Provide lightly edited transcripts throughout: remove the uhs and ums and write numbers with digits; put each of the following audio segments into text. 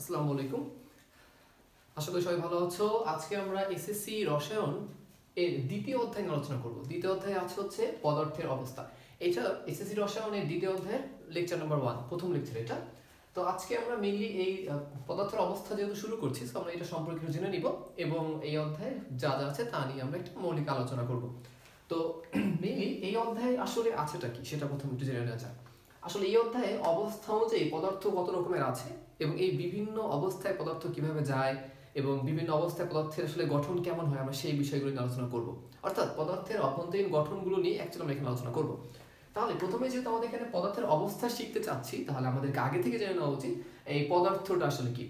আসসালামু আলাইকুম। আশা করি সবাই ভালো আছো। আজকে আমরা এসএসসি রসায়ন এর দ্বিতীয় অধ্যায় নিয়ে আলোচনা করব। দ্বিতীয় অধ্যায়ে আছে হচ্ছে পদার্থের অবস্থা। এটা এসএসসি রসায়নের দ্বিতীয় অধ্যায়ের লেকচার নাম্বার 1, প্রথম লেকচার এটা। তো আজকে আমরা মেইনলি এই পদার্থের অবস্থা যেহেতু শুরু করছি, তো আমরা এটা সম্পর্কে জেনে নিব এবং এই অধ্যায়ে যা যা আছে তা নিয়ে আমরা একটা মৌলিক আলোচনা করব। তো মেইনলি এই অধ্যায়ে আসলে আছেটা কি সেটা প্রথমে একটু জেনে নেওয়া যাক। আসলে এই অধ্যায়ে অবস্থা অনুযায়ী পদার্থ কত রকমের আছে এবং এই বিভিন্ন অবস্থায় পদার্থ কিভাবে যায় এবং বিভিন্ন অবস্থায় পদার্থের আসলে গঠন কেমন হয় আমরা সেই বিষয়গুলো নিয়ে আলোচনা করব। অর্থাৎ পদার্থের অভ্যন্তরীণ গঠনগুলো নিয়ে অ্যাকচুয়ালি আমরা এখানে আলোচনা করব। তাহলে প্রথমে যেহেতু আমাদের এখানে পদার্থের অবস্থা শিখতে চাচ্ছি, তাহলে আমাদেরকে আগে থেকে জেনে নেওয়া উচিত এই পদার্থটা আসলে কি।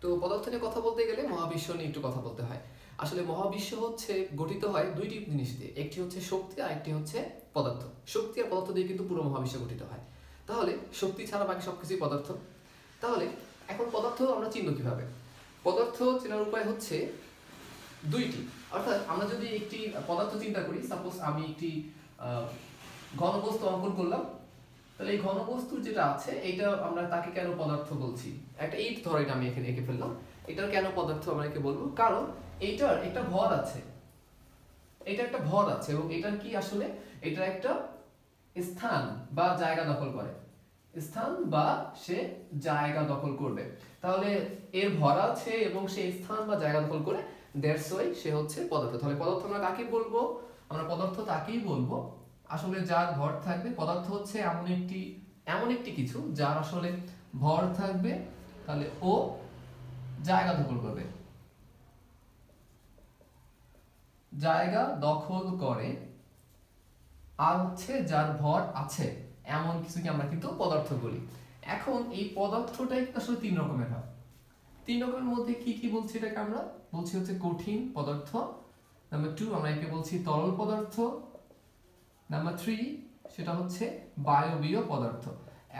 তো পদার্থ নিয়ে কথা বলতে গেলে মহাবিশ্ব নিয়ে একটু কথা বলতে হয়। আসলে মহাবিশ্ব হচ্ছে গঠিত হয় দুইটি জিনিস দিয়ে, একটি হচ্ছে শক্তি আর একটি হচ্ছে পদার্থ। শক্তি আর পদার্থ দিয়ে কিন্তু পুরো মহাবিশ্ব গঠিত হয়। তাহলে শক্তি ছাড়া বাকি সবকিছুই পদার্থ। তাহলে এখন পদার্থ আমরা চিনব কিভাবে? পদার্থ চেনার উপায় হচ্ছে দুইটি। অর্থাৎ আমরা যদি একটি পদার্থ চিন্তা করি, সাপোজ আমি একটি ঘনবস্তু অঙ্কন করলাম, তাহলে এই ঘনবস্তুর যেটা আছে এটা আমরা তাকে কেন পদার্থ বলছি? একটা ইট ধরো, এটা আমি এখানে এঁকে ফেললাম, এটার কেন পদার্থ আমরা একে বলবো? কারণ এইটার একটা ভর আছে, এটা একটা ভর আছে এবং এটার কি আসলে এটা একটা স্থান বা জায়গা দখল করে, স্থান বা সে জায়গা দখল করবে। তাহলে এর ভর আছে এবং সে স্থান বা জায়গা দখল করে, দ্যাটস ওয়াই সে হচ্ছে পদার্থ। তাহলে পদার্থ আমরা কাকে বলবো? আমরা পদার্থ তাকেই বলবো আসলে যার ভর থাকবে। পদার্থ হচ্ছে এমন একটি কিছু যার আসলে ভর থাকবে, তাহলে ও জায়গা দখল করবে, জায়গা দখল করে, আর হচ্ছে যার ভর আছে এমন কিছুকে আমরা কিন্তু পদার্থ বলি। এখন এই পদার্থটাই আসলে তিন রকমের হয়। তিন রকমের মধ্যে কি কি বলছি? এটাকে আমরা বলছি হচ্ছে কঠিন পদার্থ, নাম্বার 2 আমরা একে বলছি তরল পদার্থ, নাম্বার 3 সেটা হচ্ছে বায়বীয় পদার্থ।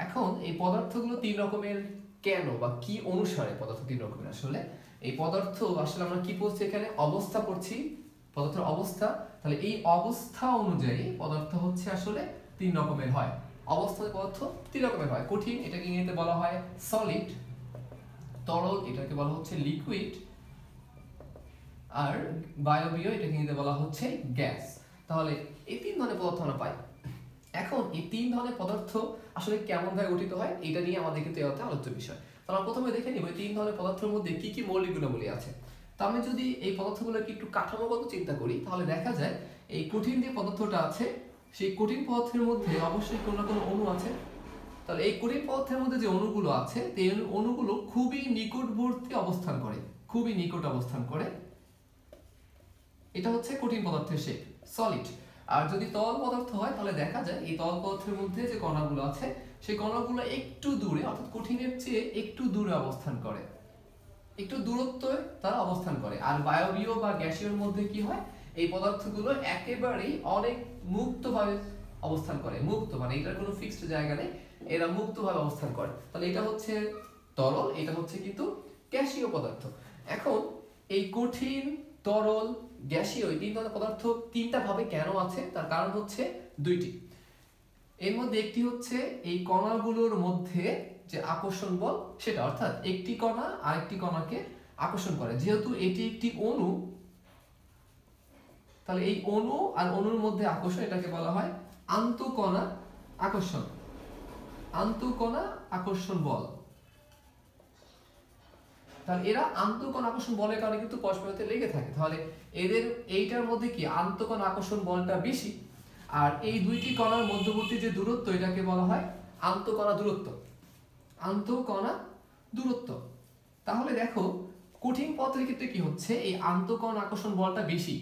এখন এই পদার্থগুলো তিন রকমের কেন বা কি অনুসারে পদার্থ তিন রকমের? আসলে এই পদার্থ আসলে আমরা কি পড়ছি এখানে? অবস্থা পড়ছি, পদার্থের অবস্থা। তাহলে এই অবস্থা অনুযায়ী পদার্থ হচ্ছে আসলে তিন রকমের হয়। অবস্থায় পদার্থ তিন রকমের হয়। কঠিন এটাকে ইংরেজিতে বলা হয় সলিড, তরল এটাকে বলা হচ্ছে লিকুইড, আর বায়বীয় এটাকে ইংরেজিতে বলা হচ্ছে গ্যাস। তাহলে এই তিন ধরনের পদার্থ আমরা পাই। এখন এই তিন ধরনের পদার্থ আসলে কেমন ভাবে গঠিত হয় এটা নিয়ে আমাদের কিন্তু এই আলোচ্য বিষয়। তাহলে প্রথমে দেখে নিব এই তিন ধরনের পদার্থের মধ্যে কি কি মৌলিক গুণাবলী আছে। তো আমি যদি এই পদার্থগুলোকে একটু কাঠামোগত চিন্তা করি, তাহলে দেখা যায় এই কঠিন যে পদার্থটা আছে সেই কঠিন পদার্থের মধ্যে অবশ্যই কোনো না কোনো অণু আছে। তাহলে এই কঠিন পদার্থের মধ্যে যে অণুগুলো আছে এই অণুগুলো খুবই নিকটবর্তী অবস্থান করে, খুবই নিকট অবস্থান করে। এটা হচ্ছে কঠিন পদার্থের শেপ, সলিড। আর যদি তরল পদার্থ হয় তাহলে দেখা যায় এই তরল পদার্থের মধ্যে যে কণাগুলো আছে সেই কণাগুলো একটু দূরে, অর্থাৎ কঠিনের চেয়ে একটু দূরে অবস্থান করে, একটু দূরত্বে তারা অবস্থান করে। আর বায়বীয় বা গ্যাসীয়র মধ্যে কি হয়? এই পদার্থগুলো একেবারেই অনেক মুক্তভাবে অবস্থান করে। মুক্ত মানে এটার কোনো ফিক্সড জায়গা নেই, এরা মুক্তভাবে অবস্থান করে। তাহলে এটা হচ্ছে তরল, এটা হচ্ছে কিন্তু গ্যাসীয় পদার্থ। এখন এই কঠিন, তরল, গ্যাসীয় এই তিন ধরনের পদার্থ তিনটা ভাবে কেন আছে তার কারণ হচ্ছে দুইটি। এর মধ্যে একটি হচ্ছে এই কণাগুলোর মধ্যে যে আকর্ষণ বল সেটা, অর্থাৎ একটি কণা আরেকটি কণাকে আকর্ষণ করে। যেহেতু এটি একটি অণু, তাহলে এই অণু আর অণুর মধ্যে আকর্ষণ, এটাকে বলা হয় আন্তঃকণা আকর্ষণ, আন্তঃকণা আকর্ষণ বল। তাহলে এরা আন্তঃকণা আকর্ষণ বলের কারণে কিন্তু পরস্পরের লেগে থাকে। তাহলে এদের এইটার মধ্যে কি আন্তঃকণা আকর্ষণ বলটা বেশি, আর এই দুইটি কণার মধ্যবর্তী যে দূরত্ব এটাকে বলা হয় আন্তঃকণা দূরত্ব, আন্তঃকণা দূরত্ব। তাহলে দেখো কঠিন পদার্থের ক্ষেত্রে কি হচ্ছে? এই আন্তঃকণা আকর্ষণ বলটা বেশি,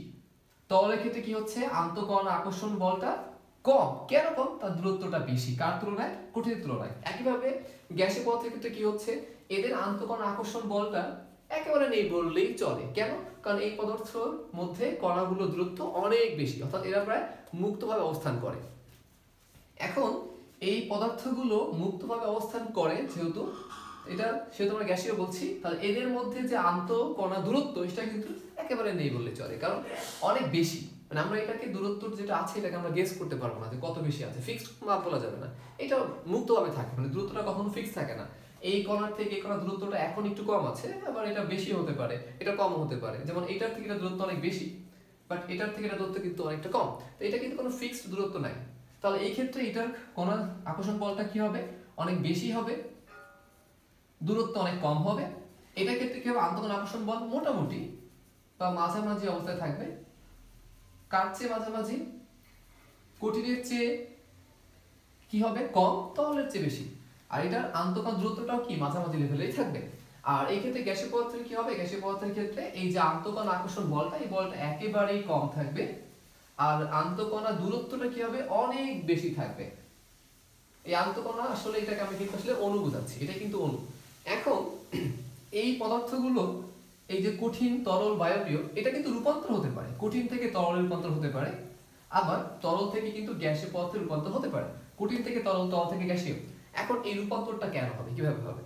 তরলের ক্ষেত্রে কি হচ্ছে? আন্তঃকণা আকর্ষণ বলটা কম। কেন কম? তার দূরত্বটা বেশি, কার তুলনায়? কঠিনের তুলনায়। একইভাবে গ্যাসীয় পদার্থের ক্ষেত্রে কি হচ্ছে? এদের আন্তঃকণা আকর্ষণ বলটা একেবারে নেই বললেই চলে। কেন? কারণ এই পদার্থের মধ্যে কণাগুলো দূরত্ব অনেক বেশি, অর্থাৎ এরা প্রায় মুক্তভাবে অবস্থান করে। এখন এই পদার্থগুলো মুক্তভাবে অবস্থান করে যেহেতু আমরা গ্যাসীয় বলছি, তাহলে এদের মধ্যে যে আন্তঃকণা দূরত্ব সেটা কিন্তু একেবারে নেই বললে চলে, কারণ অনেক বেশি। মানে আমরা এটাকে দূরত্ব যেটা আছে এটাকে আমরা গেস করতে পারবো না যে কত বেশি আছে, ফিক্সড মাপ বলা যাবে না, এটা মুক্তভাবে থাকে, মানে দূরত্বটা কখনো ফিক্স থাকে না। এই কণার থেকে এই কণার দূরত্বটা এখন একটু কম আছে, আবার এটা বেশি হতে পারে, এটা কম হতে পারে। যেমন এটার থেকে এটা দূরত্ব অনেক বেশি, বাট এটার থেকে এটা দূরত্ব কিন্তু অনেকটা কম। তো এটা কিন্তু কোনো ফিক্সড দূরত্ব নাই। তাহলে এই ক্ষেত্রে এটার কণার আকর্ষণ বলটা কি হবে, অনেক বেশি হবে, দূরত্ব অনেক কম হবে। এটার ক্ষেত্রে কি হবে, আন্তঃকোণ আকর্ষণ বল মোটামুটি বা মাঝামাঝি অবস্থায় থাকবে। কার চেয়ে মাঝামাঝি, কঠিনের চেয়ে কি হবে কম, তরলের চেয়ে বেশি। আর এটার আন্তঃকোণ দূরত্বটাও কি মাঝামাঝি লেভেলেই থাকবে। আর এই ক্ষেত্রে গ্যাসীয় পদার্থের কি হবে, গ্যাসীয় পদার্থের ক্ষেত্রে এই যে আন্তঃকোণ আকর্ষণ বলটা, এই বলটা একেবারেই কম থাকবে, আর আন্তঃকণা দূরত্বটা কি হবে অনেক বেশি থাকবে। এই আন্তঃকণা আসলে এটাকে আমি কিন্তু আসলে অণু বোঝাচ্ছি, এটা কিন্তু অণু। এখন এই পদার্থগুলো এই যে কঠিন তরল বায়বীয়, এটা কিন্তু রূপান্তর হতে পারে, কঠিন থেকে তরলে রূপান্তর হতে পারে, আবার তরল থেকে কিন্তু গ্যাসীয় পদার্থে রূপান্তর হতে পারে, কঠিন থেকে তরল, তরল থেকে গ্যাসীয়। এখন এই রূপান্তরটা কেন হবে, কিভাবে হবে,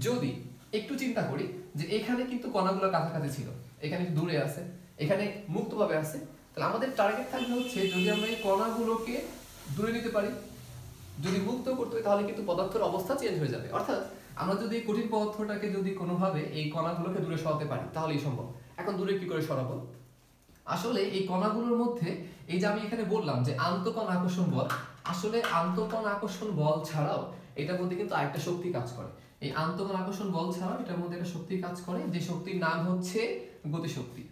যদি একটু চিন্তা করি যে এখানে কিন্তু কণাগুলো কাছাকাছি ছিল, এখানে দূরে আছে, এখানে মুক্তভাবে আছে, তাহলে আমাদের টার্গেট থাকবে হচ্ছে যদি আমরা এই কণাগুলোকে দূরে নিতে পারি, যদি মুক্ত করতে পারি, তাহলে কিন্তু পদার্থের অবস্থা চেঞ্জ হয়ে যাবে। অর্থাৎ আমরা যদি এই কঠিন পদার্থটাকে যদি কোনোভাবে এই কণাগুলোকে দূরে সরাতে পারি তাহলেই সম্ভব। এখন দূরে কি করে সরাবো, আসলে এই কণাগুলোর মধ্যে এই যে আমি এখানে বললাম যে আন্তঃকণ আকর্ষণ বল, আসলে আন্তঃকণ আকর্ষণ বল ছাড়াও এটার মধ্যে কিন্তু আরেকটা শক্তি কাজ করে। এই আন্তঃকণ আকর্ষণ বল ছাড়াও এটার মধ্যে একটা শক্তি কাজ করে, যে শক্তির নাম হচ্ছে গতিশক্তি।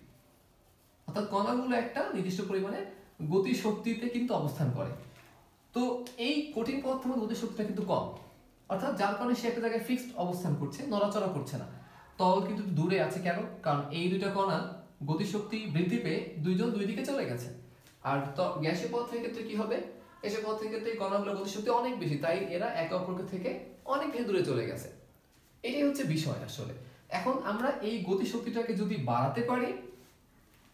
অর্থাৎ কণাগুলো একটা নির্দিষ্ট পরিমাণে গতিশক্তিতে কিন্তু অবস্থান করে। তো এই কঠিন পদার্থের মধ্যে গতিশক্তিটা কিন্তু কম, অর্থাৎ যার কারণে সে একটা জায়গায় ফিক্সড অবস্থান করছে, নড়াচড়া করছে না। তরল কিন্তু দূরে আছে কেন, কারণ এই দুইটা কণা গতিশক্তি বৃদ্ধি পেয়ে দুইজন দুই দিকে চলে গেছে। আর গ্যাসীয় পদার্থের ক্ষেত্রে কি হবে, গ্যাসীয় পদার্থের ক্ষেত্রে এই কণাগুলোর গতিশক্তি অনেক বেশি, তাই এরা একে অপরকে থেকে অনেক বেশি দূরে চলে গেছে। এটাই হচ্ছে বিষয় আসলে। এখন আমরা এই গতিশক্তিটাকে যদি বাড়াতে পারি,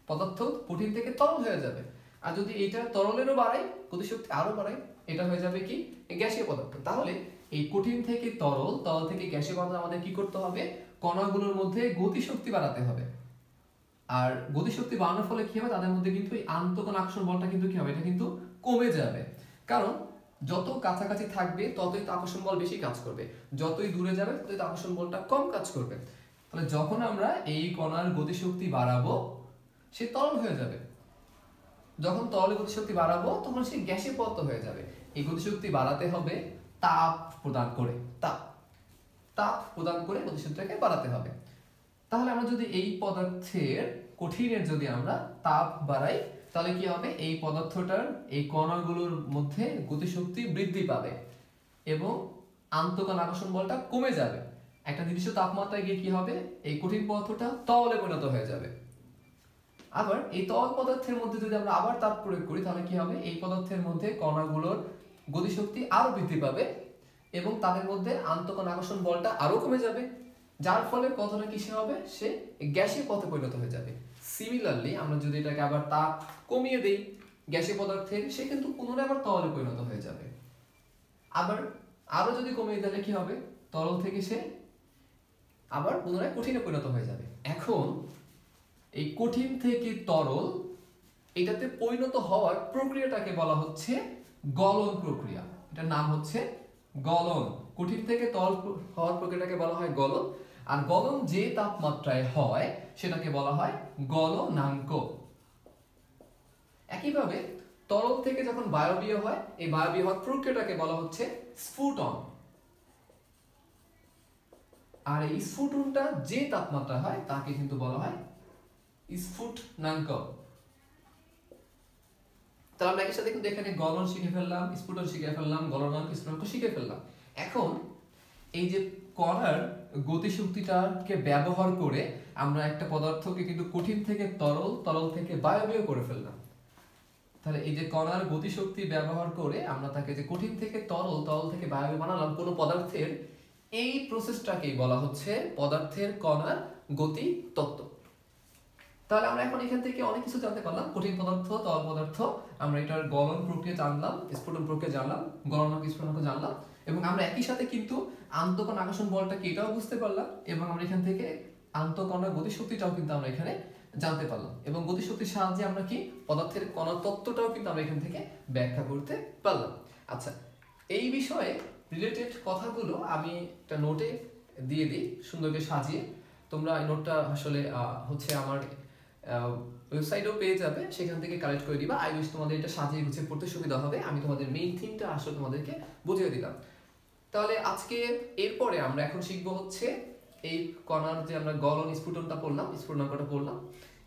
পদার্থ কঠিন থেকে তরল হয়ে যাবে। আর যদি এটা তরলেরও বাড়াই, গতিশক্তি আরো বাড়াই, এটা হয়ে যাবে কি গ্যাসীয় পদার্থ। তাহলে এই কঠিন থেকে তরল, তরল থেকে গ্যাসীয় পদার্থ আমাদের কি করতে হবে, কণাগুলোর মধ্যে গতিশক্তি বাড়াতে হবে। আর গতিশক্তি বাড়ানোর ফলে কি হবে, তাদের মধ্যে কিন্তু এই আন্তঃকণ আকর্ষণ বলটা কিন্তু কি হবে, এটা কিন্তু কমে যাবে। কারণ যত কাছাকাছি থাকবে ততই আকর্ষণ বল বেশি কাজ করবে, যতই দূরে যাবে ততই আকর্ষণ বলটা কম কাজ করবে। তাহলে যখন আমরা এই কণার গতিশক্তি বাড়াবো সে তরল হয়ে যাবে, যখন তরলের গতিশক্তি বাড়াবো তখন সে গ্যাসীয় পদার্থ হয়ে যাবে। এই গতিশক্তি বাড়াতে হবে তাপ প্রদান করে, তাপ প্রদান করে গতিশক্তিটাকে বাড়াতে হবে। তাহলে আমরা যদি এই পদার্থের কঠিনের যদি আমরা তাপ বাড়াই, তাহলে কি হবে, এই পদার্থটার এই কণাগুলোর মধ্যে গতিশক্তি বৃদ্ধি পাবে এবং আন্তঃকণ আকর্ষণ বলটা কমে যাবে। একটা নির্দিষ্ট তাপমাত্রায় গিয়ে কি হবে, এই কঠিন পদার্থটা তরলে পরিণত হয়ে যাবে। আবার এই তরল পদার্থের মধ্যে যদি আমরা আবার তাপ প্রয়োগ করি, তাহলে কি হবে, এই পদার্থের মধ্যে কণাগুলোর গতিশক্তি আরো বৃদ্ধি পাবে এবং তাদের মধ্যে আন্তঃকণ আকর্ষণ বলটা আরো কমে যাবে, যার ফলে পদার্থটা কিসে হবে, সে গ্যাসীয় পদার্থে পরিণত হয়ে যাবে। সিমিলারলি আমরা যদি এটাকে আবার তাপ কমিয়ে দেই গ্যাসীয় পদার্থের, সে কিন্তু পুনরায় আবার তরলে পরিণত হয়ে যাবে। আবার আরো যদি কমিয়ে দিলে কি হবে, তরল থেকে সে আবার পুনরায় কঠিনে পরিণত হয়ে যাবে। এখন এই কঠিন থেকে তরল এটাতে পরিণত হওয়ার প্রক্রিয়াটাকে বলা হচ্ছে গলন প্রক্রিয়া। এটার নাম হচ্ছে গলন। কঠিন থেকে তরল হওয়ার প্রক্রিয়াটাকে বলা হয় গলন। আর গলন যে তাপমাত্রায় হয় সেটাকে বলা হয় গলনাঙ্ক। একইভাবে তরল থেকে যখন বায়বীয় হয়, এই বায়বীয় হওয়ার প্রক্রিয়াটাকে বলা হচ্ছে স্ফুটন। আর এই স্ফুটনটা যে তাপমাত্রা হয় তাকে কিন্তু বলা হয় স্ফুটনাঙ্ক। তাহলে আমরা একই সাথে কিন্তু এখানে গলন শিখে ফেললাম, স্ফুটন শিখে ফেললাম, গলনাঙ্ক, স্ফুটনাঙ্ক শিখে ফেললাম। এখন এই যে কণার গতিশক্তিটাকে ব্যবহার করে আমরা একটা পদার্থকে কিন্তু কঠিন থেকে তরল, তরল থেকে বায়বীয় করে ফেললাম। তাহলে এই যে কণার গতিশক্তি ব্যবহার করে আমরা তাকে যে কঠিন থেকে তরল, তরল থেকে বায়বীয় বানালাম কোনো পদার্থের, এই প্রসেসটাকেই বলা হচ্ছে পদার্থের কণার গতি তত্ত্ব। তাহলে আমরা এখন এখান থেকে অনেক কিছু জানতে পারলাম, কঠিন পদার্থ, তরল পদার্থ, আমরা এটার গলন প্রক্রিয়া জানলাম, স্ফুটন প্রক্রিয়া জানলাম, গলনাঙ্ক, স্ফুটনাঙ্ক জানলাম, এবং আমরা একই সাথে কিন্তু আন্তঃকণ আকর্ষণ বলটা কি এটাও বুঝতে পারলাম, এবং আমরা এখান থেকে আন্তঃকণার গতিশক্তিটাও কিন্তু আমরা এখানে জানতে পারলাম, এবং গতিশক্তির সাহায্যে আমরা কি পদার্থের কণা তত্ত্বটাও কিন্তু আমরা এখান থেকে ব্যাখ্যা করতে পারলাম। আচ্ছা, এই বিষয়ে রিলেটেড কথাগুলো আমি একটা নোটে দিয়ে দিই সুন্দর করে সাজিয়ে। তোমরা এই নোটটা আসলে হচ্ছে আমার ওয়েবসাইটেও পেয়ে যাবে, সেখান থেকে কালেক্ট করে দিবা। আই উইশ তোমাদের এটা সাজিয়ে গুছিয়ে পড়তে সুবিধা হবে। আমি তোমাদের মেইন থিমটা আসলে তোমাদেরকে বুঝিয়ে দিলাম। তাহলে আজকে এরপরে আমরা এখন শিখবো হচ্ছে এই কণার যে আমরা গলন স্ফুটনটা পড়লাম, স্ফুটনাঙ্কটা পড়লাম,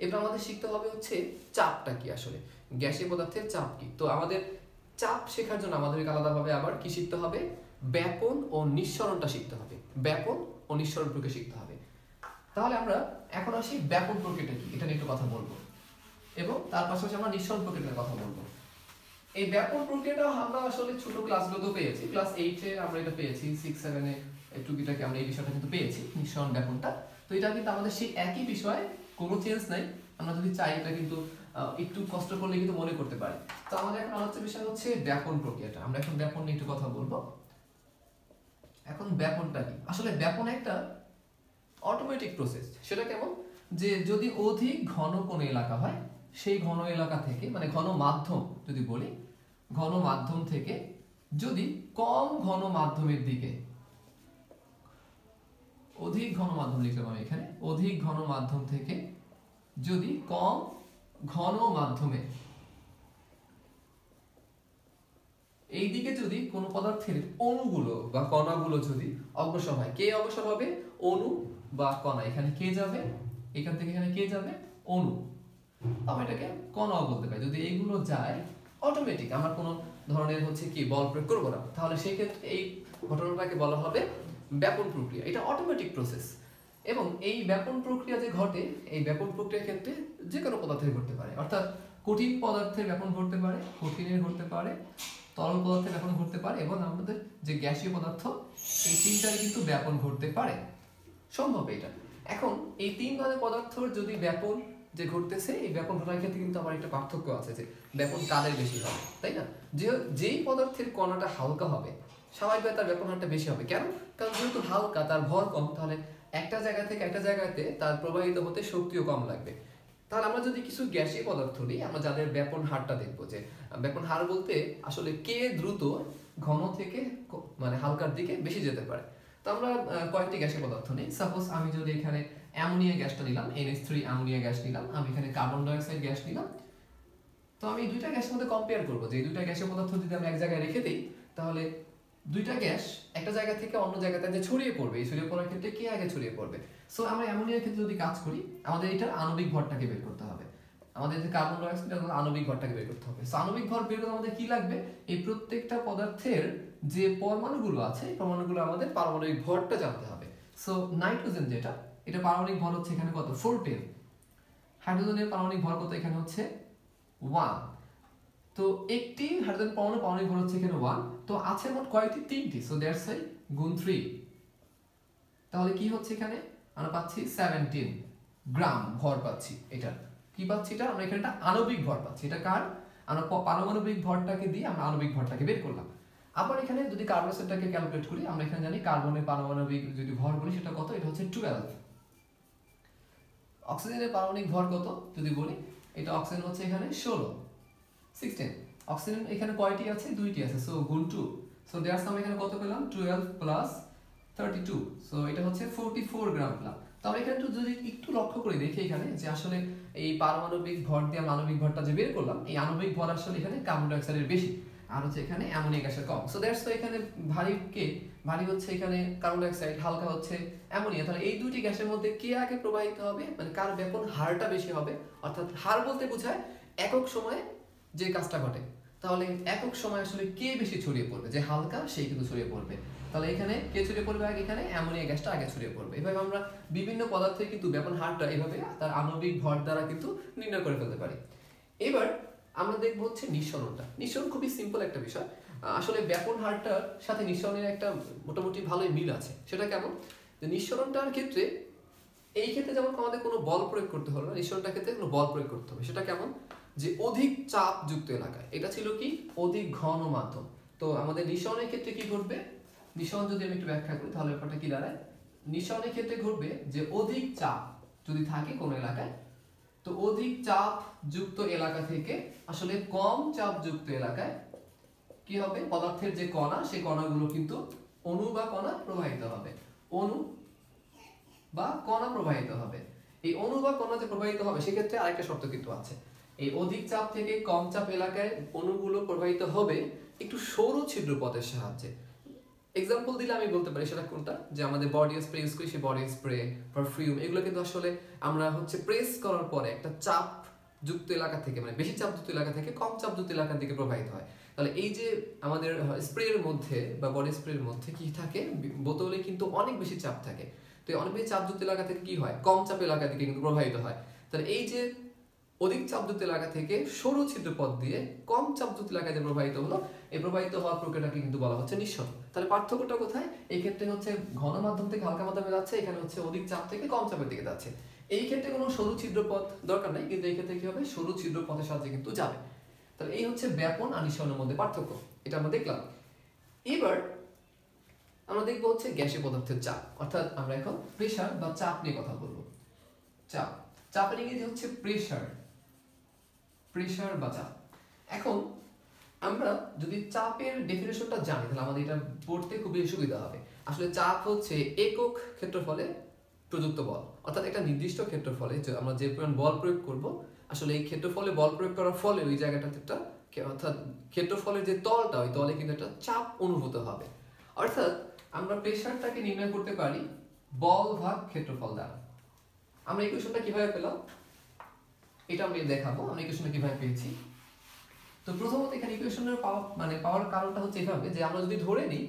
এবার আমাদের শিখতে হবে হচ্ছে চাপটা কি, আসলে গ্যাসীয় পদার্থের চাপ কি। তো আমাদের চাপ শেখার জন্য আমাদেরকে আলাদাভাবে আবার কি শিখতে হবে, ব্যাপন ও নিঃসরণটা শিখতে হবে, ব্যাপন ও নিঃসরণ প্রক্রিয়া শিখতে হবে। তাহলে আমরা এখন আসি ব্যাপন প্রক্রিয়াটা কি এটা নিয়ে একটু কথা বলবো, এবং তার পাশাপাশি আমরা নিঃসরণ প্রক্রিয়ার কথা বলবো। এই ব্যাপন প্রক্রিয়াটা আমরা আসলে ছোট ক্লাসগুলোতেও পেয়েছি, ক্লাস 8-এ আমরা এটা পেয়েছি, 6-7-এ টুকিটাকে আমরা এই বিষয়টা কিন্তু পেয়েছি, নিঃসরণ ব্যাপনটা। তো এটা কিন্তু আমাদের সেই একই বিষয়, কোনো চেঞ্জ নাই। আমরা যদি চাই এটা কিন্তু একটু কষ্ট করলে কিন্তু মনে করতে পারি। তো আমাদের এখন আলোচ্য বিষয় হচ্ছে ব্যাপন প্রক্রিয়াটা। আমরা এখন ব্যাপন নিয়ে একটু কথা বলবো। এখন ব্যাপনটা কি, আসলে ব্যাপন একটা অটোমেটিক প্রসেস। সেটা কেমন, যে যদি অধিক ঘন কোনো এলাকা হয়, সেই ঘন এলাকা থেকে মানে ঘন মাধ্যম যদি বলি, ঘন মাধ্যম থেকে যদি কম ঘন মাধ্যমের দিকে, অধিক ঘন মাধ্যম লিখলাম আমি এখানে, অধিক ঘন মাধ্যম থেকে যদি কম ঘন মাধ্যমে এই দিকে যদি কোনো পদার্থের অণুগুলো বা কণাগুলো যদি অগ্রসর হয়, কে অগ্রসর হবে, অণু বা কণা। এখানে কে যাবে, এখান থেকে এখানে কে যাবে, অণু। আমরা এটাকে কণাও বলতে পারি। যদি এইগুলো যায় অটোমেটিক, আমরা কোনো ধরনের হচ্ছে কি বল প্রয়োগ করবো না, তাহলে সেই ক্ষেত্রে এই ঘটনাটাকে বলা হবে ব্যাপন প্রক্রিয়া। এটা অটোমেটিক প্রসেস। এবং এই ব্যাপন প্রক্রিয়া যে ঘটে, এই ব্যাপন প্রক্রিয়ার ক্ষেত্রে যে কোনো পদার্থের ঘটতে পারে, অর্থাৎ কঠিন পদার্থের ব্যাপন ঘটতে পারে, কঠিনের ঘটতে পারে, তরল পদার্থের ব্যাপন ঘটতে পারে, এবং আমাদের যে গ্যাসীয় পদার্থ, এই তিনটার কিন্তু ব্যাপন ঘটতে পারে, সম্ভব এটা। এখন এই তিন ধরনের পদার্থের যদি ব্যাপন যে ঘটতেছে, এই ব্যাপন ঘটার ক্ষেত্রে কিন্তু আবার একটা পার্থক্য আছে, যে ব্যাপন কাদের বেশি হবে, তাই না? যেই পদার্থের কণাটা হালকা হবে, স্বাভাবিকভাবে তার ব্যাপন হারটা বেশি হবে। কেন? কারণ যেহেতু হালকা, তার ভর কম, তাহলে একটা জায়গা থেকে একটা জায়গাতে তার প্রবাহিত হতে শক্তিও কম লাগবে। তাহলে আমরা যদি কিছু গ্যাসীয় পদার্থ নিই, আমরা যাদের ব্যাপন হারটা দেখবো, যে ব্যাপন হার বলতে আসলে কে দ্রুত ঘন থেকে মানে হালকার দিকে বেশি যেতে পারে। তো আমরা কয়েকটি গ্যাসীয় পদার্থ নিই। সাপোজ আমি যদি এখানে অ্যামোনিয়া গ্যাসটা নিলাম, NH3 অ্যামোনিয়া গ্যাস নিলাম, আমি এখানে কার্বন ডাইঅক্সাইড গ্যাস নিলাম। তো আমি দুইটা গ্যাসের মধ্যে কম্পেয়ার করবো, যে এই দুইটা গ্যাসীয় পদার্থ যদি আমি এক জায়গায় রেখে দিই, তাহলে দুইটা গ্যাস একটা জায়গা থেকে অন্য জায়গাতে যে ছড়িয়ে পড়বে, এই ছড়িয়ে পড়ার ক্ষেত্রে কে আগে ছড়িয়ে পড়বে। সো আমরা অ্যামোনিয়ার ক্ষেত্রে যদি কাজ করি, আমাদের এটার আণবিক ভরটাকে বের করতে হবে। আমাদের যে কার্বন ডাইঅক্সাইড, আণবিক ভরটাকে বের করতে হবে। সো আণবিক ভর বের করতে আমাদের কি লাগবে, এই প্রত্যেকটা পদার্থের যে পরমাণুগুলো আছে, এই পরমাণুগুলো আমাদের পারমাণবিক ভরটা জানতে হবে। সো নাইট্রোজেন যেটা, এটা পারমাণবিক ভর হচ্ছে এখানে কত, 410। হাইড্রোজেনের পারমাণবিক ভর কত, এখানে হচ্ছে 1। তো একটি হাইড্রোজেন পারমাণবিক ভর হচ্ছে এখানে 1। তো আছে মোট কয়টি, 3টি। সো দ্যাটস ওয়াই গুণ 3। তাহলে কি হচ্ছে এখানে, আমরা পাচ্ছি 17 গ্রাম ভর পাচ্ছি। এটা কি পাচ্ছি, এটা আমরা এখানে একটা আণবিক ভর পাচ্ছি। এটা কার, আমরা পারমাণবিক ভরটাকে দিয়ে আমরা আণবিক ভরটাকে বের করলাম। আবার এখানে যদি কার্বন ডাইঅক্সাইডটাকে ক্যালকুলেট করি, আমরা এখানে জানি কার্বনের পারমাণবিক যদি ভর বলি সেটা কত, এটা হচ্ছে 12। অক্সিজেনের পারমাণবিক ভর কত যদি বলি, এটা অক্সিজেন হচ্ছে এখানে 16। অক্সিজেন এখানে কয়টি আছে, 2টি আছে। সো গুণ 2। সো দ্যাটস আমরা এখানে কত পেলাম, 12 প্লাস 32। সো এটা হচ্ছে 44 গ্রাম পেলাম। তো আমরা এখানে যদি একটু লক্ষ্য করে দেখি এখানে, যে আসলে এই পারমাণবিক ভর দিয়ে আমরা আণবিক ভরটা যে বের করলাম, এই আণবিক ভর আসলে এখানে কার্বন ডাইঅক্সাইডের বেশি, আর হচ্ছে এখানে অ্যামোনিয়া গ্যাসের কম। সো দ্যাটস ওয়াই এখানে ভারী কে, ভারী হচ্ছে এখানে কার্বন ডাইঅক্সাইড, হালকা হচ্ছে অ্যামোনিয়া। তাহলে এই দুইটি গ্যাসের মধ্যে কে আগে প্রবাহিত হবে, মানে কার ব্যাপন হারটা বেশি হবে। অর্থাৎ হার বলতে বোঝায় একক সময়ে যে কাজটা ঘটে। তাহলে একক সময় আসলে কে বেশি ছড়িয়ে পড়বে, যে হালকা সেই কিন্তু ছড়িয়ে পড়বে। তাহলে এখানে কে ছড়িয়ে পড়বে আগে, এখানে অ্যামোনিয়া গ্যাসটা আগে ছড়িয়ে পড়বে। এভাবে আমরা বিভিন্ন পদার্থের কিন্তু ব্যাপন হারটা এভাবে তার আণবিক ভর দ্বারা কিন্তু নির্ণয় করে ফেলতে পারি। এবার আমরা দেখবো হচ্ছে নিঃসরণটা। নিঃসরণ খুবই সিম্পল একটা বিষয়। আসলে ব্যাপন হারটার সাথে নিঃসরণের একটা মোটামুটি ভালোই মিল আছে। সেটা কেমন, যে নিঃসরণটার ক্ষেত্রে, এই ক্ষেত্রে যেমন আমাদের কোনো বল প্রয়োগ করতে হলো না, নিঃসরণটার ক্ষেত্রে কোনো বল প্রয়োগ করতে হবে। সেটা কেমন, যে অধিক চাপ যুক্ত এলাকায়, এটা ছিল কি অধিক ঘন মাধ্যম। তো আমাদের নিঃসরণের ক্ষেত্রে কি ঘটবে, নিঃসরণ যদি আমি একটু ব্যাখ্যা করি তাহলে ব্যাপারটা কি দাঁড়ায়। নিঃসরণের ক্ষেত্রে ঘটবে যে অধিক চাপ যদি থাকে কোনো এলাকায়, তো অধিক চাপ যুক্ত এলাকা থেকে আসলে কম চাপ যুক্ত এলাকায় কি হবে, পদার্থের যে কণা, সেই কণাগুলো কিন্তু অণু বা কণা প্রবাহিত হবে। অণু বা কণা প্রবাহিত হবে। এই অণু বা কণা যে প্রবাহিত হবে সেক্ষেত্রে আরেকটা শর্ত কিন্তু আছে। এই অধিক চাপ থেকে কম চাপ এলাকায় অণুগুলো প্রবাহিত হবে একটু সরু ছিদ্রপথের সাহায্যে। এক্সাম্পল দিলে আমি বলতে পারি সেটা কোনটা, যে আমাদের বডি স্প্রে ইউজ করি, সেই বডি স্প্রে, পারফিউম, এগুলো কিন্তু আসলে আমরা প্রেস করার পরে একটা চাপ যুক্ত এলাকা থেকে, মানে বেশি চাপযুক্ত এলাকা থেকে কম চাপযুক্ত এলাকার দিকে প্রবাহিত হয়। তাহলে এই যে আমাদের স্প্রের মধ্যে বা বডি স্প্রের মধ্যে কি থাকে, বোতলে কিন্তু অনেক বেশি চাপ থাকে। তো অনেক বেশি চাপযুক্ত এলাকা থেকে কি হয়, কম চাপ এলাকার দিকে কিন্তু প্রবাহিত হয়। তাহলে এই যে অধিক চাপযুক্ত এলাকা থেকে সরু ছিদ্রপথ দিয়ে কম চাপযুক্ত এলাকায় যে প্রবাহিত হলো, এই প্রবাহিত হওয়ার প্রক্রিয়াটাকে কিন্তু বলা হচ্ছে নিঃসরণ। তাহলে পার্থক্যটা কোথায়? এই ক্ষেত্রে ঘন মাধ্যম থেকে হালকা মাধ্যমে যাচ্ছে, এখানে অধিক চাপ থেকে কম চাপের দিকে যাচ্ছে। এই ক্ষেত্রে কোনো সরু ছিদ্রপথ দরকার নাই, কিন্তু এই ক্ষেত্রে কি হবে, সরু ছিদ্রপথের সাহায্যে কিন্তু যাবে। তাহলে এই হচ্ছে ব্যাপন আর নিঃসরণের মধ্যে পার্থক্য, এটা আমরা দেখলাম। এবার আমরা দেখবো গ্যাসীয় পদার্থের চাপ, অর্থাৎ আমরা এখন প্রেসার বা চাপ নিয়ে কথা বলবো। চাপের ইংরেজি হচ্ছে প্রেসার, প্রেসার বা চাপ। এখন আমরা যদি চাপের ডেফিনেশনটা জানি তাহলে আমাদের এটা পড়তে খুবই সুবিধা হবে। আসলে চাপ হচ্ছে একক ক্ষেত্রফলে প্রযুক্ত বল, অর্থাৎ একটা নির্দিষ্ট ক্ষেত্রফলে আমরা যে পরিমাণ বল প্রয়োগ করব, আসলে এই ক্ষেত্রফলে বল প্রয়োগ করার ফলে ওই জায়গাটাতে একটা, অর্থাৎ ক্ষেত্রফলের যে তলটা, ওই তলে কিন্তু একটা চাপ অনুভূত হবে। অর্থাৎ আমরা প্রেসারটাকে নির্ণয় করতে পারি বল ভাগ ক্ষেত্রফল দ্বারা। আমরা এই কোশ্চেনটা কিভাবে পেলাম এটা আমি দেখাবো, আমরা ইকুয়েশনটা কিভাবে পেয়েছি। তো প্রথমত এখানে ইকুয়েশনের পাওয়ার কারণটা হচ্ছে এভাবে, যে আমরা যদি ধরে নিই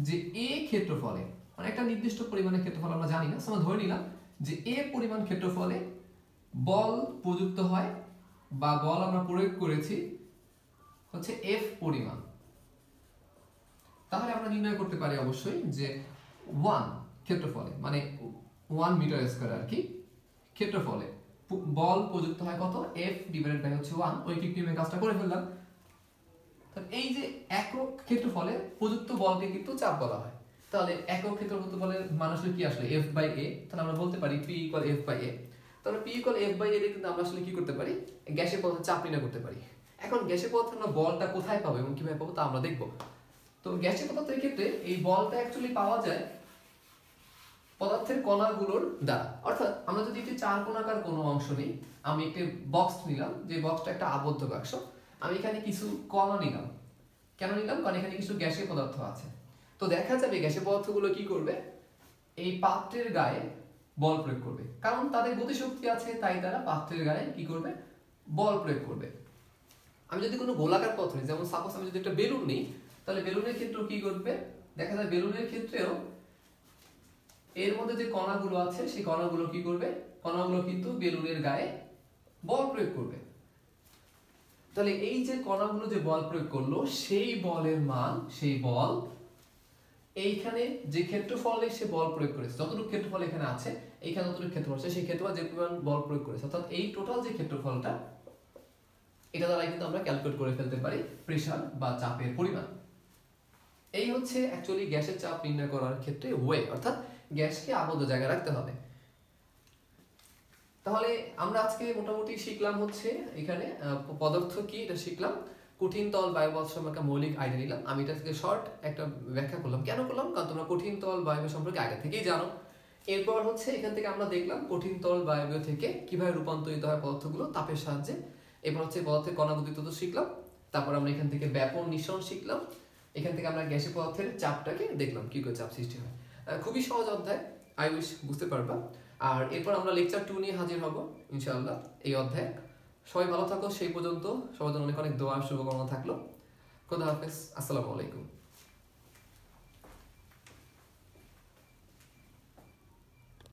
যে এ ক্ষেত্রফলে, মানে একটা নির্দিষ্ট পরিমাণের ক্ষেত্রফল আমরা জানি না, আমরা ধরে নিলাম যে এ পরিমাণ ক্ষেত্রফলে বল প্রযুক্ত হয় বা বল আমরা প্রয়োগ করেছি এফ পরিমাণ। তাহলে আমরা নির্ণয় করতে পারি অবশ্যই যে 1 ক্ষেত্রফলে, মানে 1 মিটার স্কয়ার আর কি, ক্ষেত্রফলে বল প্রযুক্ত হয় কত, F ডিভাইডেড বাই 1, ঐকিক নিয়মে কাজটা করে ফেললাম। তাহলে এই যে একক ক্ষেত্রফলে প্রযুক্ত বলকে কিন্তু চাপ বলা হয়। তাহলে একক ক্ষেত্রফল বলের মান আসলে কি আসলে F বাই A, তাহলে আমরা বলতে পারি P equal F by A। তাহলে P equal F by A দিয়ে কিন্তু আমরা আসলে কি করতে পারি, গ্যাসের পদার্থের চাপ নির্ণয় করতে পারি। এখন গ্যাসের পদার্থে আমরা বলটা কোথায় পাবো এবং কিভাবে পাবো তা আমরা দেখব। তো গ্যাসের পদার্থের ক্ষেত্রে এই বলটা অ্যাকচুয়ালি পাওয়া যায় পদার্থের কণাগুলোর দ্বারা। অর্থাৎ আমরা যদি একটি চার কোণাকার কোনো অংশ নিই, আমি একটি বক্স নিলাম, যে বক্সটা একটা আবদ্ধ বাক্স, আমি এখানে কিছু কণা নিলাম। কেন নিলাম? কারণ এখানে কিছু গ্যাসীয় পদার্থ আছে। তো দেখা যাবে গ্যাসীয় পদার্থগুলো কি করবে, এই পাত্রের গায়ে বল প্রয়োগ করবে, কারণ তাদের গতিশক্তি আছে, তাই তারা পাত্রের গায়ে কি করবে, বল প্রয়োগ করবে। আমি যদি কোনো গোলাকার পদার্থ নিই, যেমন সাপোজ আমি যদি একটা বেলুন নিই, তাহলে বেলুনের ক্ষেত্রেও কি করবে, দেখা যায় বেলুনের ক্ষেত্রেও এর মধ্যে যে কণাগুলো আছে সেই কণাগুলো কি করবে, কণাগুলো কিন্তু বেলুনের গায়ে বল প্রয়োগ করবে। তাহলে এই যে কণাগুলো যে বল প্রয়োগ করলো, সেই বলের মান, সেই বল এইখানে যে ক্ষেত্রফলে সে বল প্রয়োগ করেছে, যতটুকু ক্ষেত্রফল এখানে আছে, এইখানে যতটুকু ক্ষেত্রফল আছে, সেই ক্ষেত্রফল যে পরিমাণ বল প্রয়োগ করেছে, অর্থাৎ এই টোটাল যে ক্ষেত্রফলটা, এটা দ্বারা কিন্তু আমরা ক্যালকুলেট করে ফেলতে পারি প্রেসার বা চাপের পরিমাণ। এই হচ্ছে অ্যাকচুয়ালি গ্যাসের চাপ নির্ণয় করার ক্ষেত্রে ওয়ে, অর্থাৎ গ্যাসকে আবদ্ধ জায়গায় রাখতে হবে। তাহলে আমরা আজকে মোটামুটি শিখলাম এখানে পদার্থ কি এটা শিখলাম, কঠিন তল বায়ু পদার্থ সম্পর্কে মৌলিক আইডিয়া নিলাম। আমি এটা থেকে শর্ট একটা ব্যাখ্যা করলাম। কেন করলাম? কারণ তোমরা কঠিন তল বায়ু সম্পর্কে আগে থেকেই জানো। এরপর এখান থেকে আমরা দেখলাম কঠিন তল বায়ু থেকে কিভাবে রূপান্তরিত হয় পদার্থগুলো তাপের সাহায্যে। এরপর পদার্থের কণাগতি তত্ত্ব শিখলাম। তারপর আমরা এখান থেকে ব্যাপন নিঃসরণ শিখলাম। এখান থেকে আমরা গ্যাসীয় পদার্থের চাপটাকে দেখলাম কি করে চাপ সৃষ্টি হয়। খুবই সহজ অধ্যায়, আই উইশ বুঝতে পারবা। আর এরপর আমরা লেকচার 2 নিয়ে হাজির হব ইনশাআল্লাহ এই অধ্যায়ে। সবাই ভালো থাকো, সেই পর্যন্ত সবার জন্য অনেক অনেক দোয়া শুভকামনা থাকলো। খোদা হাফেজ, আসসালামু আলাইকুম।